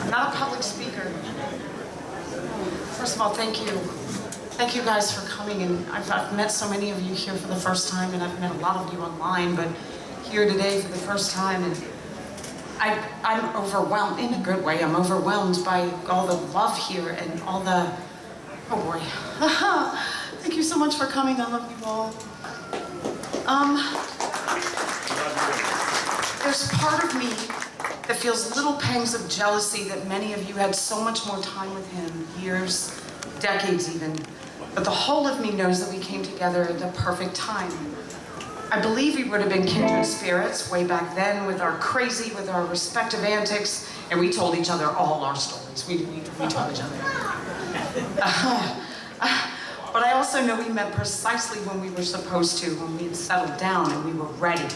I'm not a public speaker. First of all, thank you. Thank you guys for coming, and I've met so many of you here for the first time, and I've met a lot of you online, but here today for the first time, and I'm overwhelmed, in a good way. I'm overwhelmed by all the love here and all the, oh boy. Thank you so much for coming. I love you all. There's part of me that feels little pangs of jealousy that many of you had so much more time with him, years, decades even. But the whole of me knows that we came together at the perfect time. I believe we would have been kindred spirits way back then with our respective antics, and we told each other all our stories. We told each other. But I also know we met precisely when we were supposed to, when we had settled down and we were ready.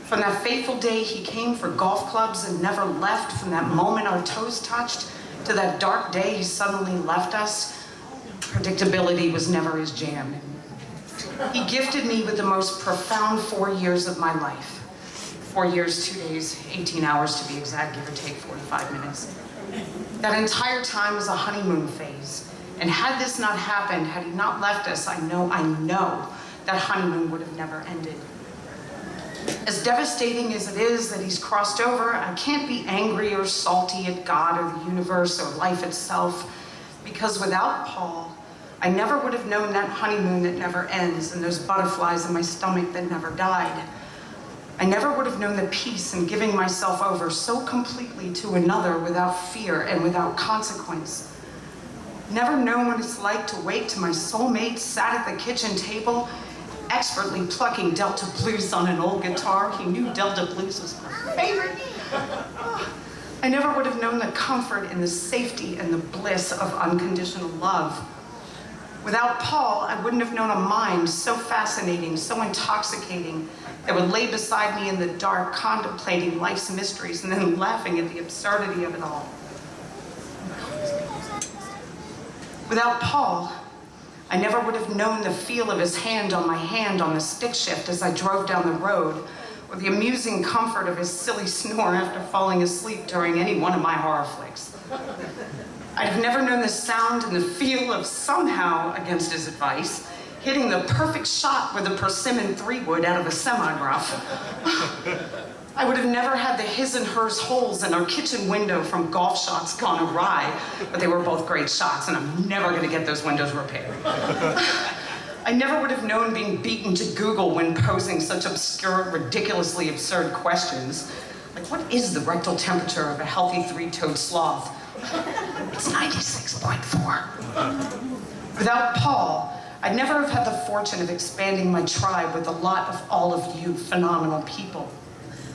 From that fateful day he came for golf clubs and never left, from that moment our toes touched, to that dark day he suddenly left us, predictability was never his jam. He gifted me with the most profound 4 years of my life. 4 years, 2 days, 18 hours to be exact, give or take 45 minutes. That entire time was a honeymoon phase. And had this not happened, had he not left us, I know that honeymoon would have never ended. As devastating as it is that he's crossed over, I can't be angry or salty at God or the universe or life itself, because without Paul, I never would have known that honeymoon that never ends and those butterflies in my stomach that never died. I never would have known the peace in giving myself over so completely to another without fear and without consequence. Never known what it's like to wait till my soulmate sat at the kitchen table, expertly plucking Delta blues on an old guitar. He knew Delta blues was my favorite. I never would have known the comfort and the safety and the bliss of unconditional love. Without Paul, I wouldn't have known a mind so fascinating, so intoxicating, that would lay beside me in the dark, contemplating life's mysteries and then laughing at the absurdity of it all. Without Paul, I never would have known the feel of his hand on my hand on the stick shift as I drove down the road, or the amusing comfort of his silly snore after falling asleep during any one of my horror flicks. I'd have never known the sound and the feel of somehow, against his advice, hitting the perfect shot with a persimmon 3-wood out of a semi-rough. I would have never had the his and hers holes in our kitchen window from golf shots gone awry, but they were both great shots, and I'm never gonna get those windows repaired. I never would have known being beaten to Google when posing such obscure, ridiculously absurd questions. Like, what is the rectal temperature of a healthy 3-toed sloth? It's 96.4. Without Paul, I'd never have had the fortune of expanding my tribe with a lot of all of you phenomenal people.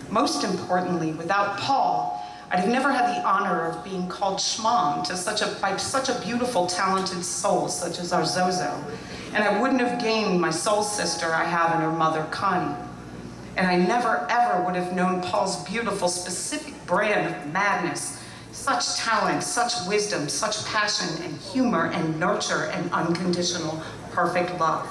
Most importantly, without Paul, I'd have never had the honor of being called Shmom by such a beautiful, talented soul such as our Zozo. And I wouldn't have gained my soul sister I have in her mother, Connie. And I never, ever would have known Paul's beautiful, specific brand of madness, such talent, such wisdom, such passion and humor and nurture and unconditional, perfect love.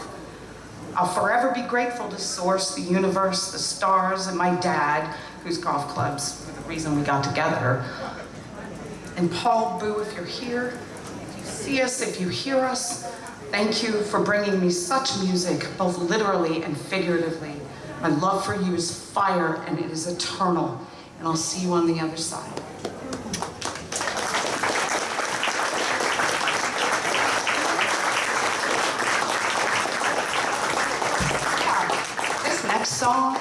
I'll forever be grateful to Source, the universe, the stars, and my dad, whose golf clubs were the reason we got together. And Paul, boo, if you're here, if you see us, if you hear us, thank you for bringing me such music, both literally and figuratively. My love for you is fire, and it is eternal. And I'll see you on the other side. Song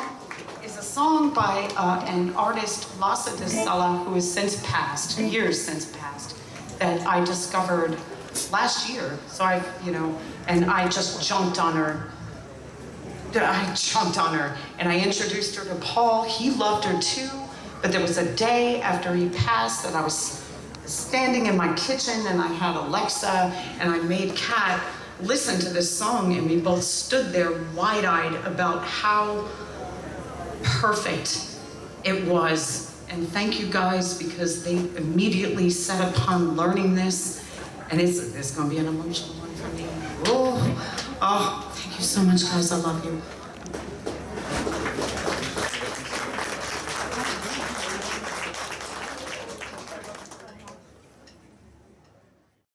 is a song by an artist, Lassa de Sala, who has since passed, years since passed, that I discovered last year. So and I just jumped on her. And I introduced her to Paul. He loved her too, but there was a day after he passed that I was standing in my kitchen and I had Alexa and I made Kat listen to this song, and we both stood there wide-eyed about how perfect it was. And thank you guys, because they immediately set upon learning this, and it's gonna be an emotional one for me. Oh, thank you so much, guys. I love you.